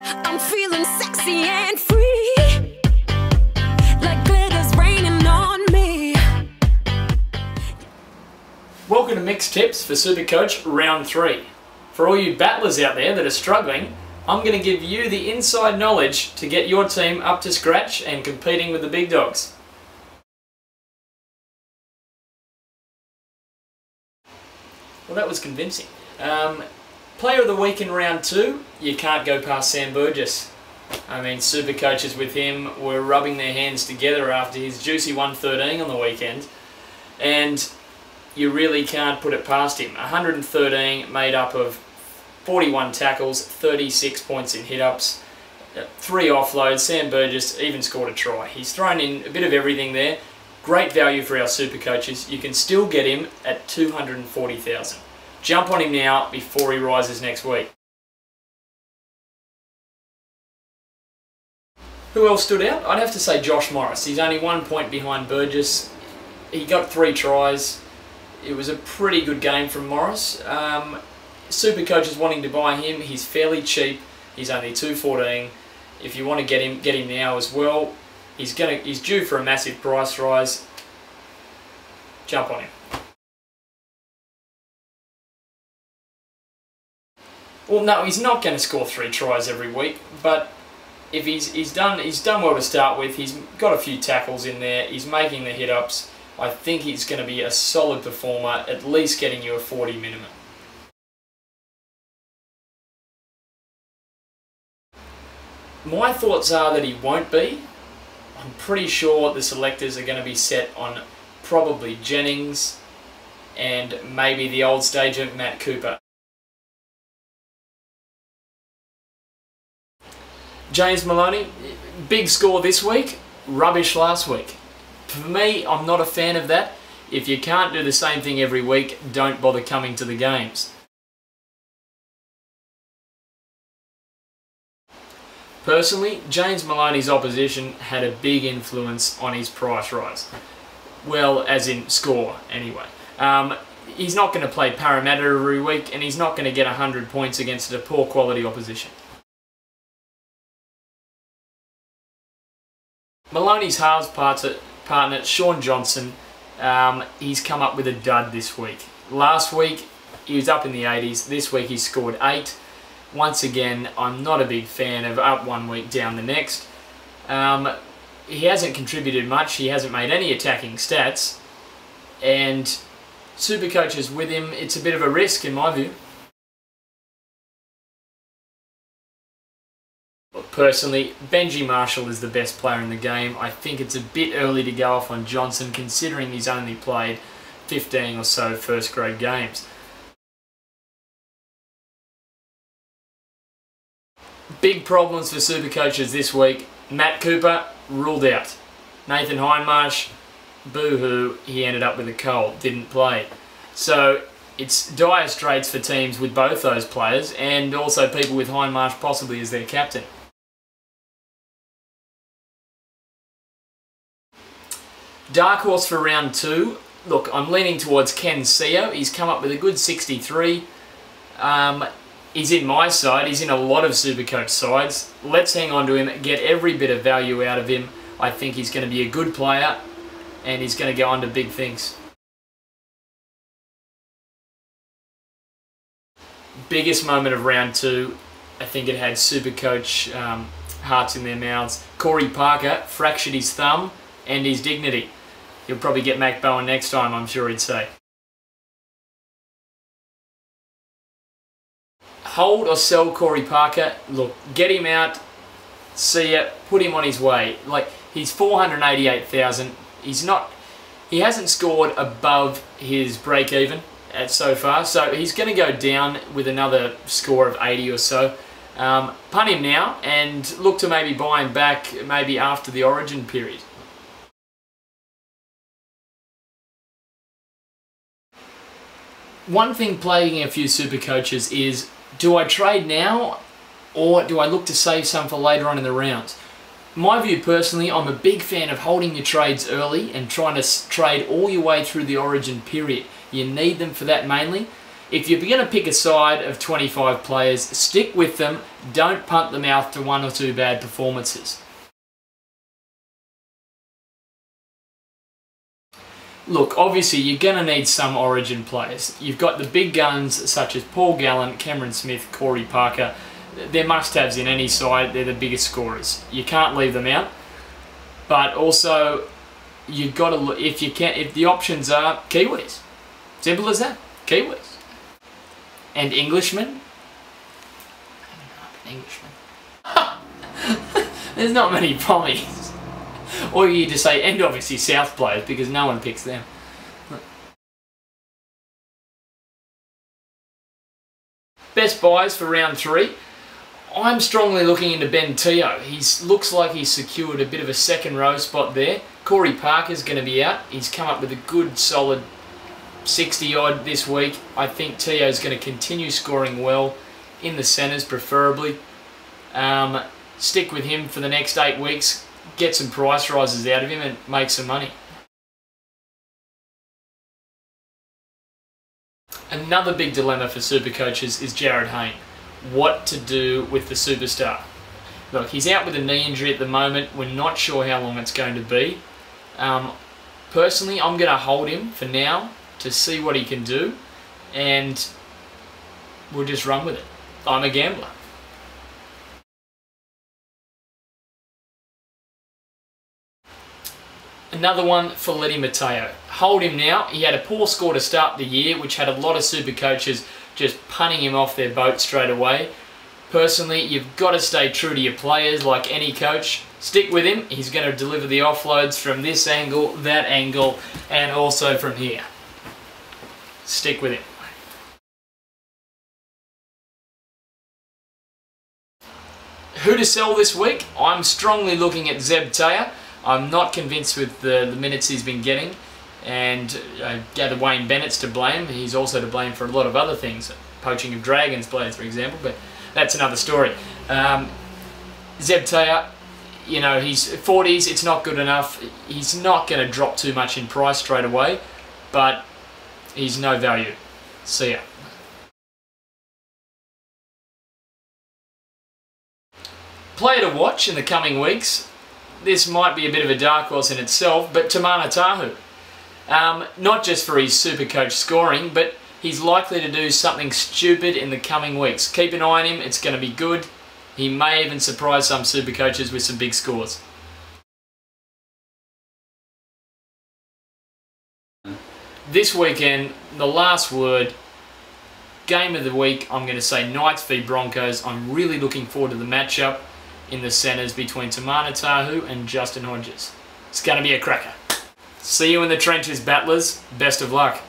I'm feeling sexy and free, like glitter's raining on me. Welcome to Mick's Tips for Supercoach Round 3. For all you battlers out there that are struggling, I'm going to give you the inside knowledge to get your team up to scratch and competing with the big dogs. Well, that was convincing. Player of the week in round 2, you can't go past Sam Burgess. I mean, Supercoaches with him were rubbing their hands together after his juicy 113 on the weekend, and you really can't put it past him. 113 made up of 41 tackles, 36 points in hit-ups, 3 offloads. Sam Burgess even scored a try. He's thrown in a bit of everything there. Great value for our Supercoaches. You can still get him at 240,000. Jump on him now before he rises next week. Who else stood out? I'd have to say Josh Morris. He's only 1 point behind Burgess. He got 3 tries. It was a pretty good game from Morris. Supercoach is wanting to buy him. He's fairly cheap. He's only 214. If you want to get him now as well. He's due for a massive price rise. Jump on him. Well, no, he's not going to score 3 tries every week, but if he's done well to start with. He's got a few tackles in there. He's making the hit-ups. I think he's going to be a solid performer, at least getting you a 40 minimum. My thoughts are that he won't be. I'm pretty sure the selectors are going to be set on probably Jennings and maybe the old stager Matt Cooper. James Maloney, big score this week, rubbish last week. For me, I'm not a fan of that. If you can't do the same thing every week, don't bother coming to the games. Personally, James Maloney's opposition had a big influence on his price rise. Well, as in score, anyway. He's not going to play Parramatta every week, and he's not going to get 100 points against a poor quality opposition. Maloney's halves partner, Sean Johnson, he's come up with a dud this week. Last week, he was up in the 80s. This week, he scored 8. Once again, I'm not a big fan of up 1 week, down the next. He hasn't contributed much. He hasn't made any attacking stats. And Supercoaches with him, it's a bit of a risk in my view. Personally, Benji Marshall is the best player in the game. I think it's a bit early to go off on Johnson, considering he's only played 15 or so first grade games. Big problems for Supercoaches this week. Matt Cooper, ruled out. Nathan Hindmarsh, boo-hoo, he ended up with a cold, didn't play. So it's dire straits for teams with both those players, and also people with Hindmarsh possibly as their captain. Dark horse for round 2. Look, I'm leaning towards Ken Seo. He's come up with a good 63. He's in my side. He's in a lot of Supercoach sides. Let's hang on to him, get every bit of value out of him. I think he's going to be a good player, and he's going to go on to big things. Biggest moment of round 2, I think it had Supercoach hearts in their mouths. Corey Parker fractured his thumb and his dignity. He'll probably get Mac Bowen next time, I'm sure he'd say. Hold or sell Corey Parker. Look, get him out, see ya, put him on his way. Like, he's 488,000. He hasn't scored above his break even so far, so he's going to go down with another score of 80 or so. Punt him now and look to maybe buy him back maybe after the origin period. One thing plaguing a few Supercoaches is, do I trade now or do I look to save some for later on in the rounds? My view personally, I'm a big fan of holding your trades early and trying to trade all your way through the origin period. You need them for that mainly. If you're going to pick a side of 25 players, stick with them. Don't punt them out to 1 or 2 bad performances. Look, obviously you're going to need some Origin players. You've got the big guns such as Paul Gallen, Cameron Smith, Corey Parker. They're must-haves in any side. They're the biggest scorers. You can't leave them out. But also, you've got to look, if the options are Kiwis. Simple as that. Kiwis. And Englishmen. There's not many Pommies. Or you just say, and obviously South players, because no one picks them. Best buys for round 3. I'm strongly looking into Ben Teo. He looks like he's secured a bit of a second row spot there. Corey Parker's going to be out. He's come up with a good solid 60 odd this week. I think Teo's going to continue scoring well in the centres preferably. Stick with him for the next 8 weeks. Get some price rises out of him and make some money. Another big dilemma for Supercoaches is Jared Hayne. What to do with the superstar? Look, he's out with a knee injury at the moment. We're not sure how long it's going to be. Personally, I'm going to hold him for now to see what he can do, and we'll just run with it. I'm a gambler. Another one for Letty Mateo. Hold him now. He had a poor score to start the year, which had a lot of Supercoaches just punting him off their boat straight away. Personally, you've got to stay true to your players like any coach. Stick with him. He's going to deliver the offloads from this angle, that angle, and also from here. Stick with him. Who to sell this week? I'm strongly looking at Zeb Taylor. I'm not convinced with the minutes he's been getting, and I gather Wayne Bennett's to blame. He's also to blame for a lot of other things, poaching of Dragons players, for example, but that's another story. Zeb Taylor, you know, he's 40s, it's not good enough. He's not going to drop too much in price straight away, but he's no value. See ya. Player to watch in the coming weeks. This might be a bit of a dark horse in itself, but Tamana Tahu. Not just for his Supercoach scoring, but he's likely to do something stupid in the coming weeks. Keep an eye on him, it's going to be good. He may even surprise some Supercoaches with some big scores. This weekend, the last word, game of the week, I'm going to say Knights v Broncos. I'm really looking forward to the matchup in the centres between Tamana Tahu and Justin Hodges. It's going to be a cracker. See you in the trenches, battlers. Best of luck.